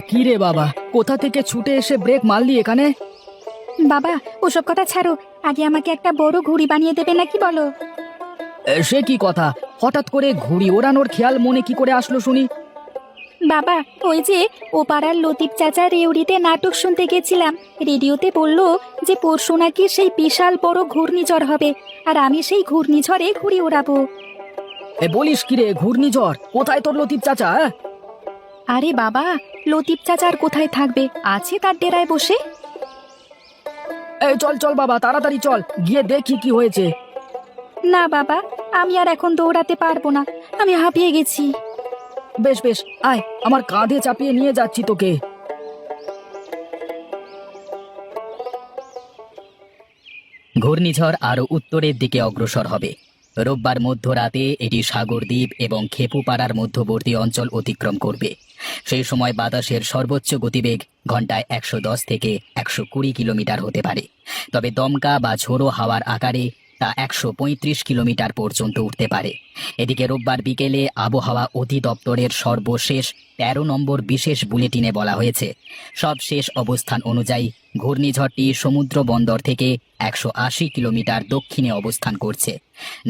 কি রে বাবা, কোথা থেকে ছুটে এসে ব্রেক মারলি এখানে? বাবা, ওসব কথা ছাড়ো। আগে আমাকে একটা বড় ঘুড়ি বানিয়ে দেবে নাকি বলো? সে কি কথা? হঠাৎ করে ঘুড়ি ওড়ানোর খেয়াল মনে কি করে আসলো শুনি? বাবা, ওই যে ও পাড়ার লতিফ চাচা রেউড়িতে নাটক শুনতে গেছিলাম। রেডিওতে বললো যে পরশু নাকি সেই বিশাল বড় ঘূর্ণিঝড় হবে, আর আমি সেই ঘূর্ণিঝড়ে ঘুড়ি ওড়াবো। বলিস কি রে, ঘূর্ণিঝড়? কোথায় তোর লতিফ চাচা? আরে বাবা, লতিফ চাচা আর কোথায় থাকবে, আছে তার ডেরায় বসে। এই চল চল বাবা, তাড়াতাড়ি চল, গিয়ে দেখি কি হয়েছে। না বাবা, আমি আর এখন দৌড়াতে পারবো না, আমি হাঁপিয়ে গেছি। বেশ বেশ, আয়, আমার কাঁধে চাপিয়ে নিয়ে যাচ্ছি তোকে। ঘূর্ণিঝড় আরো উত্তরের দিকে অগ্রসর হবে। রোববার মধ্যরাতে এটি সাগরদ্বীপ এবং খেপুপাড়ার মধ্যবর্তী অঞ্চল অতিক্রম করবে। সেই সময় বাতাসের সর্বোচ্চ গতিবেগ ঘন্টায় ১১০ থেকে ১২০ কিলোমিটার হতে পারে। তবে দমকা বা ঝোড়ো হাওয়ার আকারে তা ১৩৫ কিলোমিটার পর্যন্ত উঠতে পারে। এদিকে রোববার বিকেলে আবহাওয়া অধিদপ্তরের সর্বশেষ ১৩ নম্বর বিশেষ বুলেটিনে বলা হয়েছে, সবশেষ অবস্থান অনুযায়ী ঘূর্ণিঝড়টি সমুদ্র বন্দর থেকে ১৮০ কিলোমিটার দক্ষিণে অবস্থান করছে।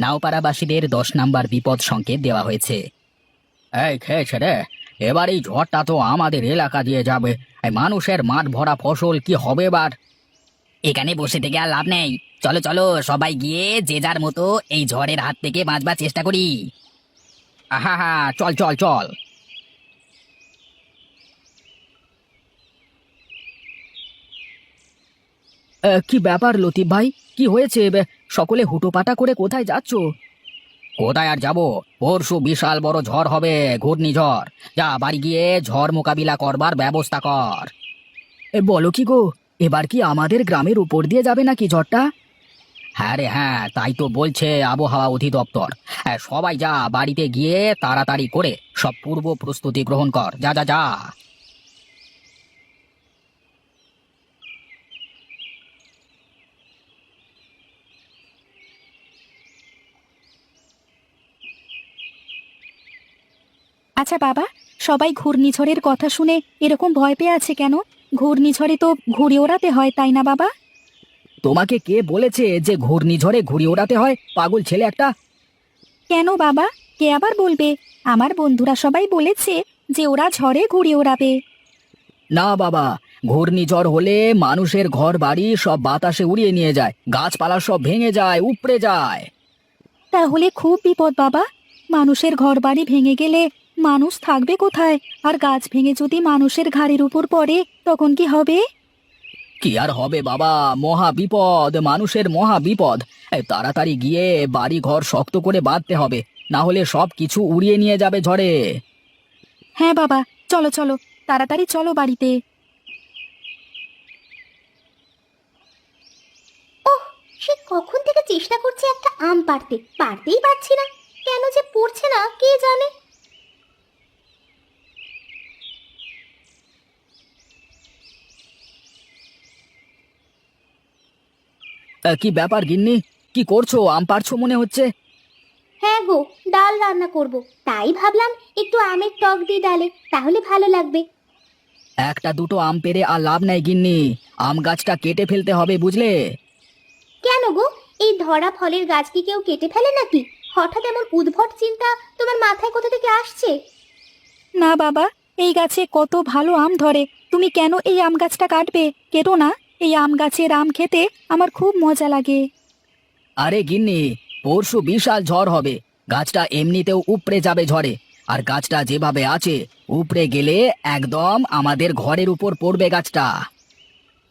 নাওপাড়াবাসীদের ১০ নম্বর বিপদ সংকেত দেওয়া হয়েছে। এই খেয়েছে রে, এবার এই ঝড়টা তো আমাদের এলাকা দিয়ে যাবে। এই মানুষের মাঠ ভরা ফসল কি হবে এবার? এখানে বসে থেকে আর লাভ নেই, চলো চলো সবাই গিয়ে যে যার মতো এই ঝড়ের হাত থেকে বাঁচবার চেষ্টা করি। হ্যাঁ হ্যাঁ, চল চল চল। কি ব্যাপার লতিফ ভাই, কি হয়েছে? সকলে হুটোপাটা করে কোথায় যাচ্ছ? কোথায় আর যাব, পরশু বিশাল বড় ঝড় হবে, ঘূর্ণিঝড়। যা বাড়ি গিয়ে ঝড় মোকাবিলা করবার ব্যবস্থা কর। বলো কি গো, এবার কি আমাদের গ্রামের উপর দিয়ে যাবে নাকি ঝড়টা? হ্যাঁ রে হ্যাঁ, তাই তো বলছে আবহাওয়া অধিদপ্তর। হ্যাঁ, সবাই যা বাড়িতে গিয়ে তাড়াতাড়ি করে সব পূর্ব প্রস্তুতি গ্রহণ কর, যা যা যা। আচ্ছা বাবা, সবাই ঘূর্ণিঝড়ের কথা শুনে এরকম ভয় পেয়ে আছে কেন? ঘূর্ণিঝড়ে তো ঘুড়ি ওড়াতে হয়, তাই না বাবা? তোমাকে কে বলেছে যে ঘূর্ণিঝড়ে ঘুড়ি ওড়াতে হয়, পাগল ছেলে একটা? কেন বাবা, কে আবার বলবে? আমার বন্ধুরা সবাই বলেছে যে ওরা ঝড়ে ঘুড়ি ওড়াবে। না বাবা, ঘূর্ণিঝড় হলে মানুষের ঘর বাড়ি সব বাতাসে উড়িয়ে নিয়ে যায়, গাছপালা সব ভেঙে যায়, উপড়ে যায়। তাহলে খুব বিপদ বাবা। মানুষের ঘরবাড়ি ভেঙে গেলে মানুষ থাকবে কোথায়? আর গাছ ভেঙে যদি মানুষের ঘাড়ের উপর পড়ে, তখন কি হবে? কি আর হবে বাবা, মহা বিপদ, মানুষের মহা বিপদ। তাড়াতাড়ি গিয়ে বাড়ি ঘর শক্ত করে বাঁধতে হবে, না হলে সব কিছু উড়িয়ে নিয়ে যাবে ঝড়ে। হ্যাঁ বাবা, চলো চলো, তাড়াতাড়ি চলো বাড়িতে। ওহ, সে কখন থেকে চেষ্টা করছে একটা আম পাড়তে, পারতেই পারছি না। কেন যে পড়ছে না কে জানে। কি ব্যাপার গিন্নি, কি করছো? আম পাড়ছো মনে হচ্ছে। হ্যাঁ গো, ডাল রান্না করব, তাই ভাবলাম একটু আমের টক দিই ডালে, তাহলে ভালো লাগবে। একটা দুটো আম পেড়ে আর লাভ নাই গিন্নি, আম গাছটা কেটে ফেলতে হবে বুঝলে। কেন গো, এই ধরা ফলের গাছ কি কেউ কেটে ফেলে নাকি? হঠাৎ এমন উদ্ভট চিন্তা তোমার মাথায় কোথা থেকে আসছে? না বাবা, এই গাছে কত ভালো আম ধরে, তুমি কেন এই আম গাছটা কাটবে? কেটো না, এই আম গাছের আম খেতে আমার খুব মজা লাগে। আরে গিন্নি, পরশু বিশাল ঝড় হবে, গাছটা এমনিতেও উপড়ে যাবে ঝড়ে। আর গাছটা যেভাবে আছে, উপড়ে গেলে একদম আমাদের ঘরের উপর পড়বে গাছটা।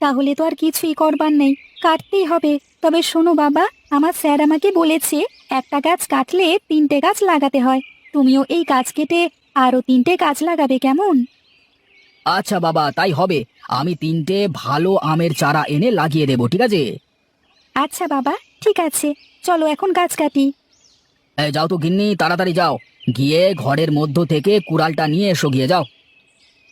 তাহলে তো আর কিছুই করবার নেই, কাটতেই হবে। তবে শোনো বাবা, আমার স্যার আমাকে বলেছে একটা গাছ কাটলে তিনটে গাছ লাগাতে হয়। তুমিও এই গাছ কেটে আরো তিনটে গাছ লাগাবে, কেমন? আচ্ছা বাবা, তাই হবে। আমি 3টে ভালো আমের চারা এনে লাগিয়ে দেবো, ঠিক আছে? আচ্ছা বাবা, ঠিক আছে, চলো এখন গাছ কাটি। যাও তো গিন্নি, তাড়াতাড়ি যাও, গিয়ে ঘরের মধ্য থেকে কুড়ালটা নিয়ে এসো, গিয়ে যাও।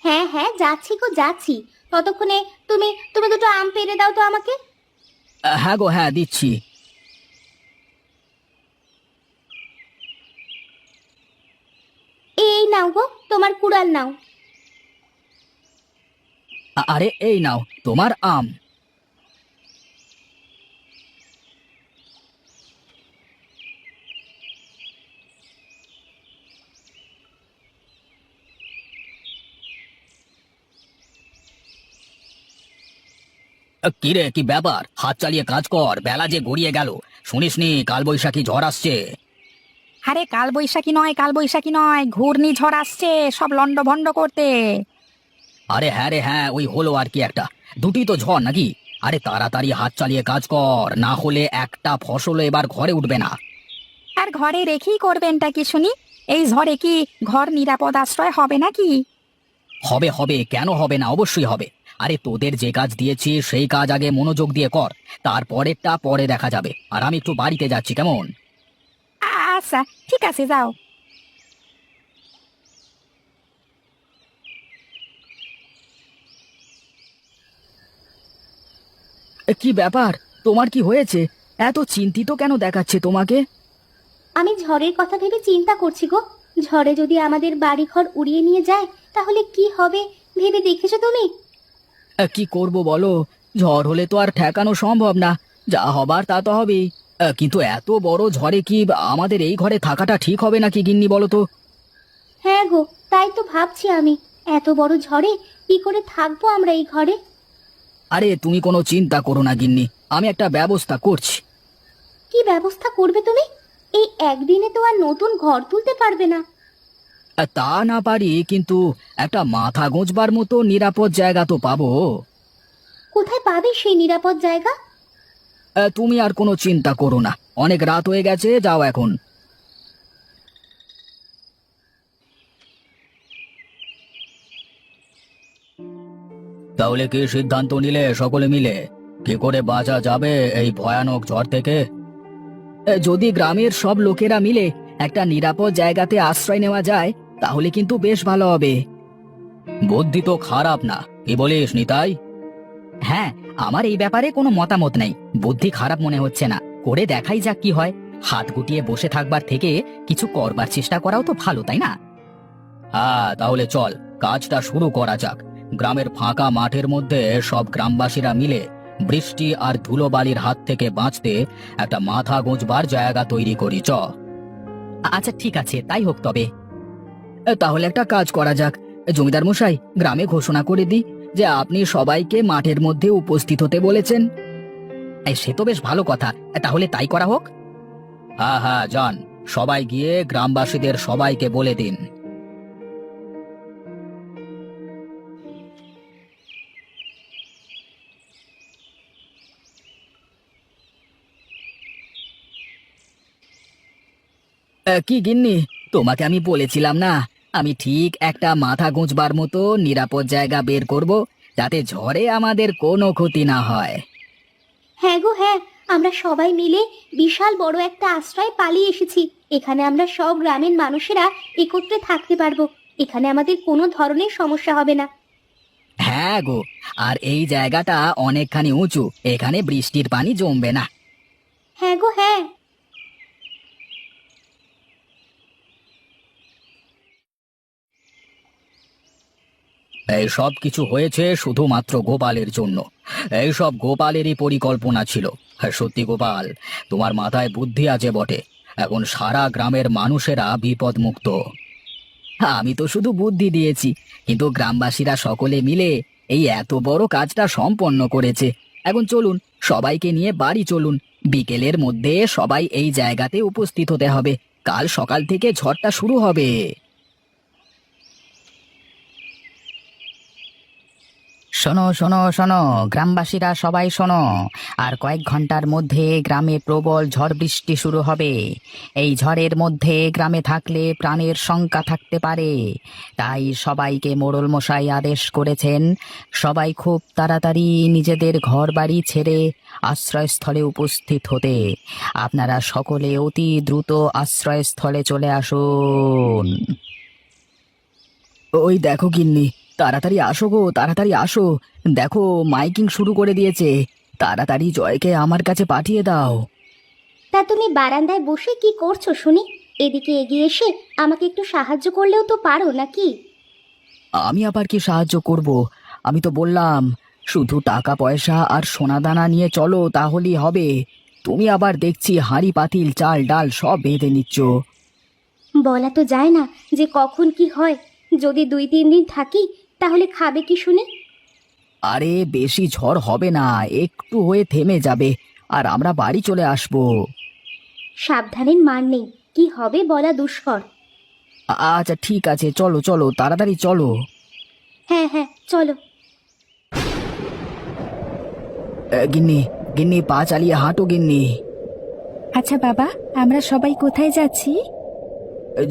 হ্যাঁ হ্যাঁ, যাচ্ছি গো যাচ্ছি। ততক্ষণে তুমি তুমি দুটো আম পেড়ে দাও তো আমাকে। হ্যাঁ গো হ্যাঁ, দিচ্ছি। এই নাও গো, তোমার কুড়াল নাও। আরে এই নাও তোমার আম। কিরে, কি ব্যাপার? হাত চালিয়ে কাজ কর, বেলা যে গড়িয়ে গেল। শুনিসনি কালবৈশাখী ঝড় আসছে? আরে কাল বৈশাখী নয়, ঘূর্ণিঝড় আসছে সব লন্ডভন্ড করতে। আরে হ্যাঁ রে হ্যাঁ, ওই হলো আর কি একটা। দুটি তো ঝড় নাকি? আরে তাড়াতাড়ি হাত চালিয়ে কাজ কর, না হলে একটা ফসল এবার ঘরে উঠবে না। আর ঘরে রেখেই করবেনটা কি শুনি? এই ঝড়ে কি ঘর নিরাপদ আশ্রয় হবে নাকি? হবে হবে, কেন হবে না? অবশ্যই হবে। আরে তোদের যে কাজ দিয়েছি সেই কাজ আগে মনোযোগ দিয়ে কর, তারপরেরটা পরে দেখা যাবে। আর আমি একটু বাড়িতে যাচ্ছি, কেমন? আচ্ছা, ঠিক আছে, যাও। কি ব্যাপার, তোমার কি হয়েছে? এত চিন্তিত কেন দেখাচ্ছে তোমাকে? আমি ঝড়ের কথা ভেবে চিন্তা করছি গো। ঝড়ে যদি আমাদের বাড়িঘর উড়িয়ে নিয়ে যায় তাহলে কি হবে ভেবে দেখেছো তুমি? কি করব বলো? ঝড় হলে তো আর ঠেকানো সম্ভব না, যা হবার তা তো হবেই। কিন্তু এত বড় ঝড়ে কি আমাদের এই ঘরে থাকাটা ঠিক হবে নাকি গিন্নি, বলো তো? হ্যাঁ গো, তাই তো ভাবছি আমি। এত বড় ঝড়ে কি করে থাকবো আমরা এই ঘরে? আরে তুমি কোনো চিন্তা করো না গিন্নি, আমি একটা ব্যবস্থা করছি। কি ব্যবস্থা করবে তুমি? এই একদিনে তো আর নতুন ঘর তুলতে পারবে না। তা না পারি, কিন্তু একটা মাথা গোঁজবার মতো নিরাপদ জায়গা তো পাবো। কোথায় পাবে সেই নিরাপদ জায়গা? তুমি আর কোনো চিন্তা করো না, অনেক রাত হয়ে গেছে, যাও এখন। তাহলে কি সিদ্ধান্ত নিলে সকলে মিলে? কি করে বাঁচা যাবে এই ভয়ানক ঝড় থেকে? যদি গ্রামের সব লোকেরা মিলে একটা নিরাপদ জায়গাতে আশ্রয় নেওয়া যায় তাহলে কিন্তু বেশ ভালো হবে। বুদ্ধি তো খারাপ না, কি বলিস নিতাই? হ্যাঁ, আমার এই ব্যাপারে কোনো মতামত নেই। বুদ্ধি খারাপ মনে হচ্ছে না, করে দেখাই যাক কি হয়। হাত গুটিয়ে বসে থাকবার থেকে কিছু করবার চেষ্টা করাও তো ভালো, তাই না? হ্যাঁ, তাহলে চল কাজটা শুরু করা যাক। গ্রামের ফাঁকা মাঠের মধ্যে সব গ্রামবাসীরা মিলে বৃষ্টি আর ধুলোবালির হাত থেকে বাঁচতে একটা মাথা গোঁজবার জায়গা তৈরি করি, চ। আচ্ছা ঠিক আছে, তাই হোক তবে। তাহলে একটা কাজ করা যাক, জমিদার মশাই গ্রামে ঘোষণা করে দিই যে আপনি সবাইকে মাঠের মধ্যে উপস্থিত হতে বলেছেন। সে তো বেশ ভালো কথা, তাহলে তাই করা হোক। হ্যাঁ হ্যাঁ, যান, সবাই গিয়ে গ্রামবাসীদের সবাইকে বলে দিন। কি গিন্নি, তোমাকে আমি বলেছিলাম না, আমি ঠিক একটা মাথা গোঁজবার মতো নিরাপদ জায়গা বের করব, যাতে ঝড়ে আমাদের কোনো ক্ষতি না হয়। হ্যাঁ গো হ্যাঁ, আমরা সবাই মিলে বিশাল বড় একটা আশ্রয় পালিয়ে এসেছি। এখানে আমরা সব গ্রামের মানুষেরা একত্রে থাকতে পারবো। এখানে আমাদের কোনো ধরনের সমস্যা হবে না। হ্যাঁ গো, আর এই জায়গাটা অনেকখানি উঁচু, এখানে বৃষ্টির পানি জমবে না। হ্যাঁ গো হ্যাঁ। এই সব কিছু হয়েছে শুধুমাত্র গোপালের জন্য। এই সব গোপালেরই পরিকল্পনা ছিল। হ্যাঁ সত্যি গোপাল, তোমার মাথায় বুদ্ধি আছে বটে। এখন সারা গ্রামের মানুষেরা বিপদ মুক্ত। আমি তো শুধু বুদ্ধি দিয়েছি, কিন্তু গ্রামবাসীরা সকলে মিলে এই এত বড় কাজটা সম্পন্ন করেছে। এখন চলুন, সবাইকে নিয়ে বাড়ি চলুন। বিকেলের মধ্যে সবাই এই জায়গাতে উপস্থিত হতে হবে, কাল সকাল থেকে ঝড়টা শুরু হবে। শোনো শোনো শোনো, গ্রামবাসীরা সবাই শোনো। আর কয়েক ঘন্টার মধ্যে গ্রামে প্রবল ঝড় বৃষ্টি শুরু হবে। এই ঝড়ের মধ্যে গ্রামে থাকলে প্রাণের শঙ্কা থাকতে পারে। তাই সবাইকে মোড়ল মশাই আদেশ করেছেন, সবাই খুব তাড়াতাড়ি নিজেদের ঘর বাড়ি ছেড়ে আশ্রয়স্থলে উপস্থিত হতে। আপনারা সকলে অতি দ্রুত আশ্রয়স্থলে চলে আসুন। ওই দেখো গিন্নি, তাড়াতাড়ি আসো গো, তাড়াতাড়ি আসো। দেখো মাইকিং শুরু করে দিয়েছে, তাড়াতাড়ি জয়কে আমার কাছে পাঠিয়ে দাও। তা তুমি বারান্দায় বসে কি করছো শুনি? এদিকে এগিয়ে এসে আমাকে একটু সাহায্য করলেও তো পারো নাকি? আমি আবার কি সাহায্য করব? আমি তো বললাম শুধু টাকা পয়সা আর সোনাদানা নিয়ে চলো তাহলেই হবে। তুমি আবার দেখছি হাঁড়ি পাতিল চাল ডাল সব বেঁধে নিচ্ছ। বলা তো যায় না যে কখন কি হয়। যদি 2-3 দিন থাকি তাহলে খাবে কি শুনি? আরে বেশি ঝড় হবে না, একটু হয়ে থেমে যাবে আর আমরা বাড়ি চলে আসবো। সাবধানের মান নেই, কি হবে বলা দুষ্কর। আচ্ছা ঠিক আছে, চলো চলো তাড়াতাড়ি চলো। হ্যাঁ হ্যাঁ চলো। গিন্নি গিন্নি পা চালিয়ে হাঁটো গিন্নি। আচ্ছা বাবা, আমরা সবাই কোথায় যাচ্ছি?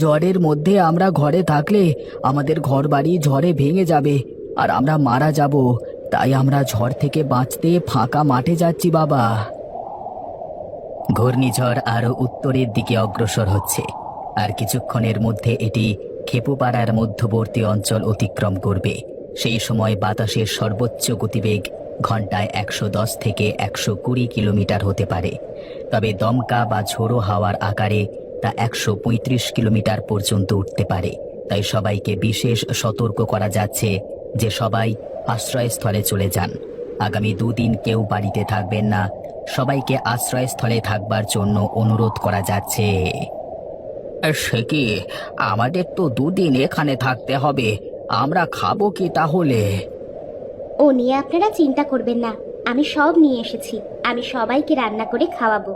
ঝড়ের মধ্যে আমরা ঘরে থাকলে আমাদের ঘর বাড়ি ঝড়ে ভেঙে যাবে আর আমরা মারা যাব। তাই আমরা ঝড় থেকে বাঁচতে ফাঁকা মাঠে যাচ্ছি বাবা। ঘূর্ণিঝড় আরো উত্তরের দিকে অগ্রসর হচ্ছে, আর কিছুক্ষণের মধ্যে এটি খেপুপাড়ার মধ্যবর্তী অঞ্চল অতিক্রম করবে। সেই সময় বাতাসের সর্বোচ্চ গতিবেগ ঘন্টায় 110 থেকে 120 কিলোমিটার হতে পারে, তবে দমকা বা ঝোড়ো হাওয়ার আকারে তা 135 কিলোমিটার পর্যন্ত উঠতে পারে। তাই সবাইকে বিশেষ সতর্ক করা যাচ্ছে যে সবাই আশ্রয়স্থলে চলে যান। আগামী 2 দিন কেউ বাড়িতে থাকবেন না, সবাইকে আশ্রয়স্থলে থাকবার জন্য অনুরোধ করা যাচ্ছে। সে কি, আমাদের তো 2 দিন এখানে থাকতে হবে, আমরা খাবো কি তাহলে? ও নিয়ে আপনারা চিন্তা করবেন না, আমি সব নিয়ে এসেছি। আমি সবাইকে রান্না করে খাওয়াবো।